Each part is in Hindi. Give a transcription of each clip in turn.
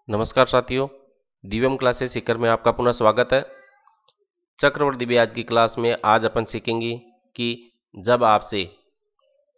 नमस्कार साथियों, दिव्यम क्लासेस सीकर में आपका पुनः स्वागत है। चक्रवृद्धि ब्याज की क्लास में आज अपन सीखेंगे कि जब आपसे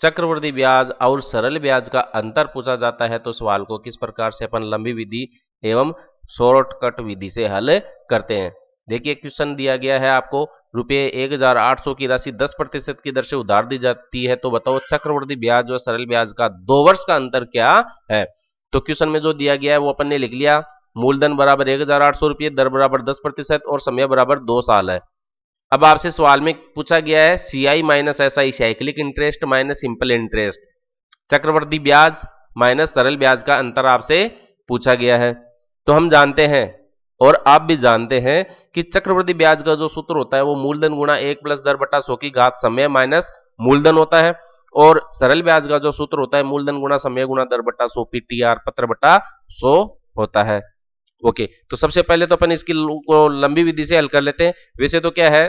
चक्रवृद्धि ब्याज और सरल ब्याज का अंतर पूछा जाता है तो सवाल को किस प्रकार से अपन लंबी विधि एवं शॉर्टकट विधि से हल करते हैं। देखिए, क्वेश्चन दिया गया है आपको, रुपये 1800 की राशि 10% की दर से उधार दी जाती है, तो बताओ चक्रवृद्धि ब्याज व सरल ब्याज का 2 वर्ष का अंतर क्या है। तो क्वेश्चन में जो दिया गया है वो अपन ने लिख लिया। मूलधन बराबर 1800 रुपये, दर बराबर 10% और समय बराबर 2 साल है। अब आपसे सवाल में पूछा गया है CI minus SI, cyclic interest minus simple interest, चक्रवृद्धि ब्याज माइनस सरल ब्याज का अंतर आपसे पूछा गया है। तो हम जानते हैं और आप भी जानते हैं कि चक्रवृद्धि ब्याज का जो सूत्र होता है वो मूलधन गुणा 1 प्लस दर बटा 100 की घात समय माइनस मूलधन होता है, और सरल ब्याज का जो सूत्र होता है मूलधन गुणा समय गुणा दर बटा 100 PTR पत्र बटा 100 होता है। ओके, तो सबसे पहले तो अपन इसकी लंबी विधि से हल कर लेते हैं। वैसे तो क्या है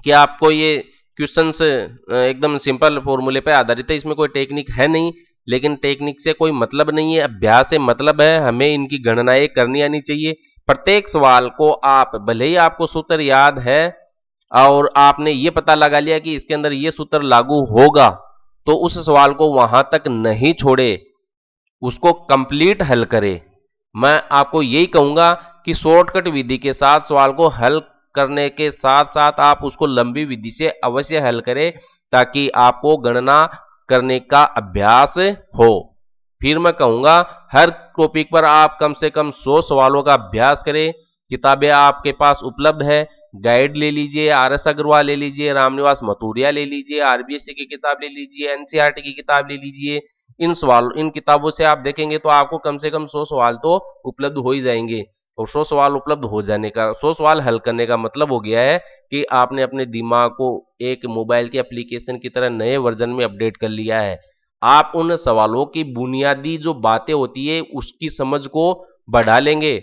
कि आपको ये क्वेश्चंस एकदम सिंपल फॉर्मूले पे आधारित है, इसमें कोई टेक्निक है नहीं, लेकिन टेक्निक से कोई मतलब नहीं है, अभ्यास से मतलब है। हमें इनकी गणनाएं करनी आनी चाहिए। प्रत्येक सवाल को आप, भले ही आपको सूत्र याद है और आपने ये पता लगा लिया कि इसके अंदर ये सूत्र लागू होगा, तो उस सवाल को वहां तक नहीं छोड़े, उसको कंप्लीट हल करे। मैं आपको यही कहूंगा कि शॉर्टकट विधि के साथ सवाल को हल करने के साथ साथ आप उसको लंबी विधि से अवश्य हल करें, ताकि आपको गणना करने का अभ्यास हो। फिर मैं कहूंगा हर टॉपिक पर आप कम से कम 100 सवालों का अभ्यास करें। किताबें आपके पास उपलब्ध है, गाइड ले लीजिए, RS अग्रवाल ले लीजिए, रामनिवास मथुरिया ले लीजिए, RBSC की किताब ले लीजिए, NCERT की किताब ले लीजिए। इन किताबों से आप देखेंगे तो आपको कम से कम 100 सवाल तो उपलब्ध हो ही जाएंगे। और 100 सवाल उपलब्ध हो जाने का, 100 सवाल हल करने का मतलब हो गया है कि आपने अपने दिमाग को एक मोबाइल के एप्लीकेशन की तरह नए वर्जन में अपडेट कर लिया है। आप उन सवालों की बुनियादी जो बातें होती है उसकी समझ को बढ़ा लेंगे,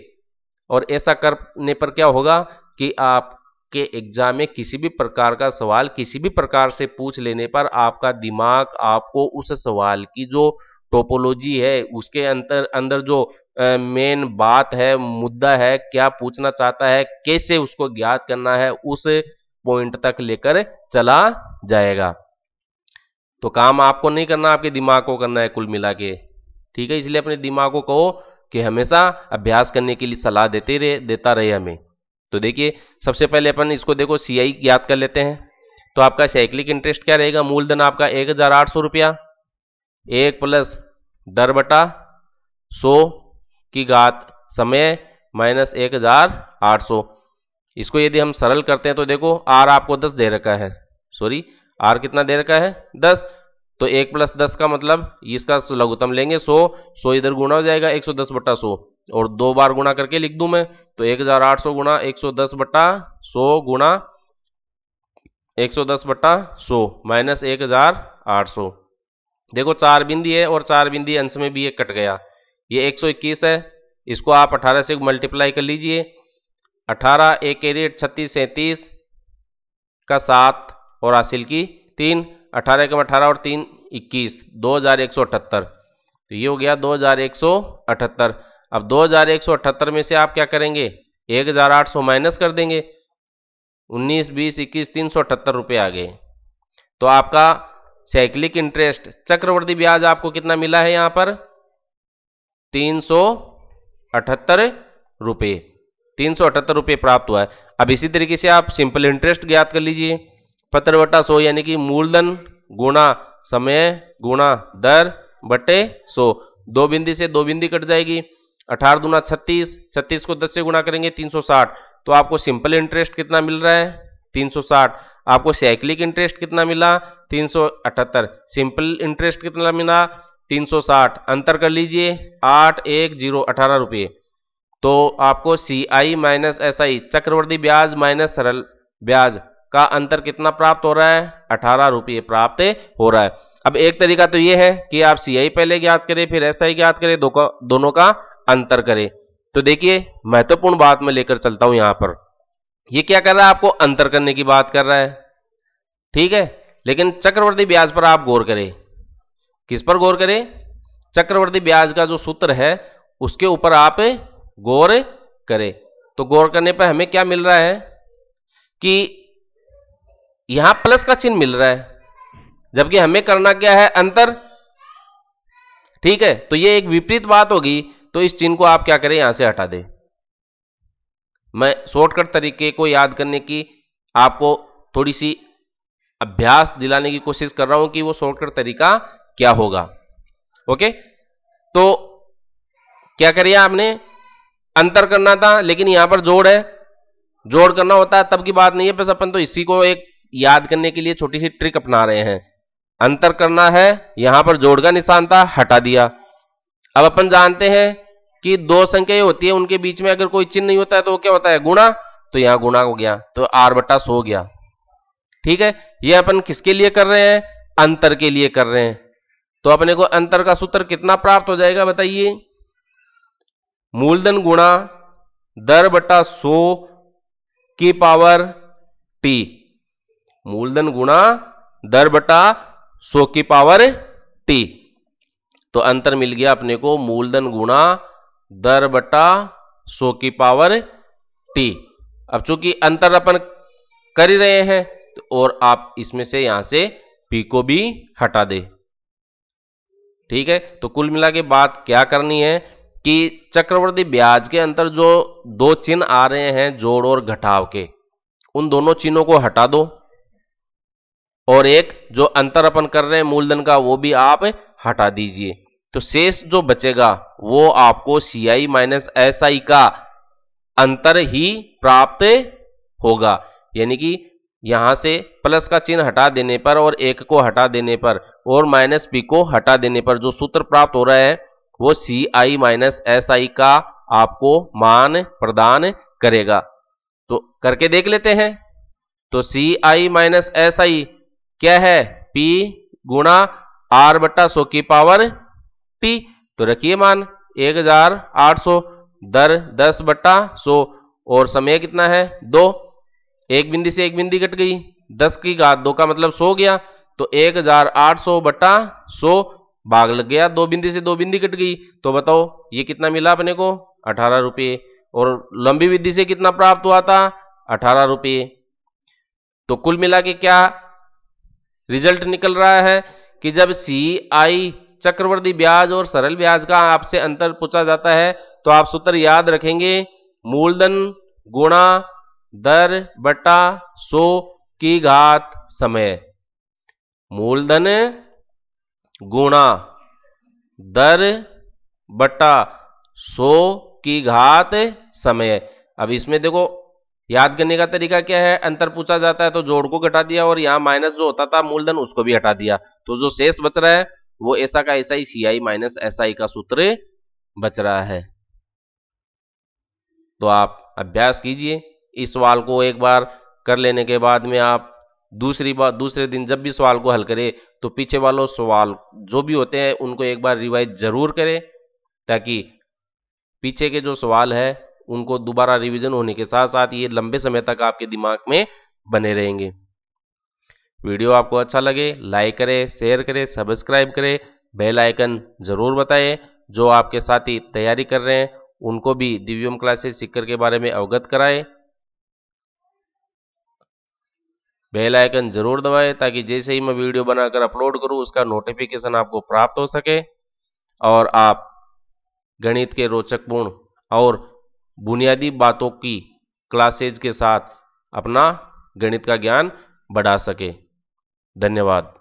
और ऐसा करने पर क्या होगा कि आपके एग्जाम में किसी भी प्रकार का सवाल किसी भी प्रकार से पूछ लेने पर आपका दिमाग आपको उस सवाल की जो टोपोलॉजी है, उसके अंदर जो मेन बात है, मुद्दा है, क्या पूछना चाहता है, कैसे उसको ज्ञात करना है, उस पॉइंट तक लेकर चला जाएगा। तो काम आपको नहीं करना, आपके दिमाग को करना है कुल मिला के। ठीक है, इसलिए अपने दिमाग को कहो कि हमेशा अभ्यास करने के लिए सलाह देता रहे हमें। तो देखिए, सबसे पहले अपन इसको देखो CI ज्ञात कर लेते हैं। तो आपका साइक्लिक इंटरेस्ट क्या रहेगा, मूलधन आपका 1800 रुपया, 1 प्लस दर बटा 100 की घात समय माइनस 1800। इसको यदि हम सरल करते हैं तो देखो R आपको 10 दे रखा है, सॉरी R कितना दे रखा है 10, तो 1 प्लस 10 का मतलब इसका लघुत्तम लेंगे 100 इधर गुणा हो जाएगा 110 बटा 100, और 2 बार गुणा करके लिख दूं मैं, तो 1800 गुणा 110 बटा 100 गुणा 110 बटा 100 माइनस 1800। देखो 4 बिंदी है और 4 बिंदी अंश में भी एक कट गया, ये 121 है। इसको आप 18 से मल्टीप्लाई कर लीजिए। 18 1 कैरेट 36 37 का 7 और हासिल की 3, 18 के 18 और 3 21, 2178। तो ये हो गया 2178। अब 2178 में से आप क्या करेंगे, 1800 माइनस कर देंगे, 19 20 21 378 रुपये आ गए। तो आपका साइक्लिक इंटरेस्ट चक्रवृद्धि ब्याज आपको कितना मिला है, यहां पर 378 रुपये, 378 रुपये प्राप्त हुआ है। अब इसी तरीके से आप सिंपल इंटरेस्ट ज्ञात कर लीजिए, पत्र बटा 100, यानी कि मूलधन गुणा समय गुणा दर बटे 100। 2 बिंदी से 2 बिंदी कट जाएगी, 18 दूना 36, 36 को 10 से गुणा करेंगे 360। तो आपको सिंपल इंटरेस्ट कितना मिल रहा है 360। आपको साइक्लिक इंटरेस्ट कितना मिला 378, सिंपल इंटरेस्ट कितना मिला 360, अंतर कर लीजिए 8 1 0 18 रुपये। तो आपको CI माइनस SI, चक्रवृद्धि ब्याज माइनस सरल ब्याज का अंतर कितना प्राप्त हो रहा है, 18 रुपये प्राप्त हो रहा है। अब एक तरीका तो यह है कि आप CI पहले ज्ञात करें फिर SI ज्ञात करें, दोनों का अंतर करें। तो देखिए, महत्वपूर्ण बात मैं लेकर चलता हूं, यहां पर ये क्या कर रहा है, आपको अंतर करने की बात कर रहा है, ठीक है। लेकिन चक्रवृद्धि ब्याज पर आप गौर करें। किस पर गौर करें, चक्रवृद्धि ब्याज का जो सूत्र है उसके ऊपर आप गौर करें। तो गौर करने पर हमें क्या मिल रहा है कि यहां प्लस का चिन्ह मिल रहा है, जबकि हमें करना क्या है, अंतर। ठीक है, तो ये एक विपरीत बात होगी, तो इस चिन्ह को आप क्या करें, यहां से हटा दें। मैं शॉर्टकट तरीके को याद करने की आपको थोड़ी सी अभ्यास दिलाने की कोशिश कर रहा हूं कि वो शॉर्टकट तरीका क्या होगा। ओके, तो क्या करिए, आपने अंतर करना था, लेकिन यहां पर जोड़ है, जोड़ करना होता है तब की बात नहीं है, बस अपन तो इसी को एक याद करने के लिए छोटी सी ट्रिक अपना रहे हैं। अंतर करना है, यहां पर जोड़ का निशान था, हटा दिया। अब अपन जानते हैं कि दो संख्याएं होती है, उनके बीच में अगर कोई चिन्ह नहीं होता है तो क्या होता है, गुणा। तो यहां गुणा हो गया, तो r/100 गया। ठीक है, ये अपन किसके लिए कर रहे हैं, अंतर के लिए कर रहे हैं। तो अपने को अंतर का सूत्र कितना प्राप्त हो जाएगा, बताइए। मूलधन गुणा दर बटा 100 की पावर t। मूलधन गुणा दर बटा 100 की पावर t। तो अंतर मिल गया अपने को मूलधन गुणा दर बटा 100 की पावर t। अब चूंकि अंतर अपन कर ही रहे हैं, तो और आप इसमें से यहां से p को भी हटा दे। ठीक है, तो कुल मिला के बात क्या करनी है कि चक्रवर्ती ब्याज के अंतर जो दो चिन्ह आ रहे हैं जोड़ और घटाव के, उन दोनों चिन्हों को हटा दो, और एक जो अंतर अपन कर रहे हैं मूलधन का, वो भी आप हटा दीजिए। तो शेष जो बचेगा वो आपको CI माइनस SI का अंतर ही प्राप्त होगा। यानी कि यहां से प्लस का चिन्ह हटा देने पर और एक को हटा देने पर और माइनस p को हटा देने पर जो सूत्र प्राप्त हो रहा है वो CI माइनस SI का आपको मान प्रदान करेगा। तो करके देख लेते हैं। तो CI माइनस SI क्या है, P गुणा r/100 की पावर t। तो रखिए मान 1800, दर 10/100 और समय कितना है, 2। एक बिंदी से एक बिंदी कट गई, 10 की घात 2 का मतलब 100 गया। तो 1800/100 भाग लग गया, दो बिंदी से दो बिंदी कट गई। तो बताओ ये कितना मिला अपने को, 18 रुपये। और लंबी विधि से कितना प्राप्त हुआ था, 18 रुपये। तो कुल मिला के क्या रिजल्ट निकल रहा है कि जब CI चक्रवर्ती ब्याज और सरल ब्याज का आपसे अंतर पूछा जाता है तो आप सूत्र याद रखेंगे, मूलधन गुणा दर बटा 100 की घात समय। मूलधन गुणा दर बटा 100 की घात समय। अब इसमें देखो याद करने का तरीका क्या है, अंतर पूछा जाता है तो जोड़ को घटा दिया और यहां माइनस जो होता था मूलधन उसको भी हटा दिया। तो जो शेष बच रहा है वो ऐसा का ऐसा ही CI माइनस SI का सूत्र बच रहा है। तो आप अभ्यास कीजिए, इस सवाल को एक बार कर लेने के बाद में आप दूसरे दिन जब भी सवाल को हल करें तो पीछे वालों सवाल जो भी होते हैं उनको एक बार रिवाइज जरूर करें, ताकि पीछे के जो सवाल है उनको दोबारा रिवीजन होने के साथ साथ ये लंबे समय तक आपके दिमाग में बने रहेंगे। वीडियो आपको अच्छा लगे लाइक करें, शेयर करें, सब्सक्राइब करें, बेल आइकन जरूर बताएं। जो आपके साथी तैयारी कर रहे हैं उनको भी दिव्यम क्लासेस सीकर के बारे में अवगत कराएं। बेल आइकन जरूर दबाएं ताकि जैसे ही मैं वीडियो बनाकर अपलोड करूं उसका नोटिफिकेशन आपको प्राप्त हो सके और आप गणित के रोचकपूर्ण और बुनियादी बातों की क्लासेज के साथ अपना गणित का ज्ञान बढ़ा सके। धन्यवाद।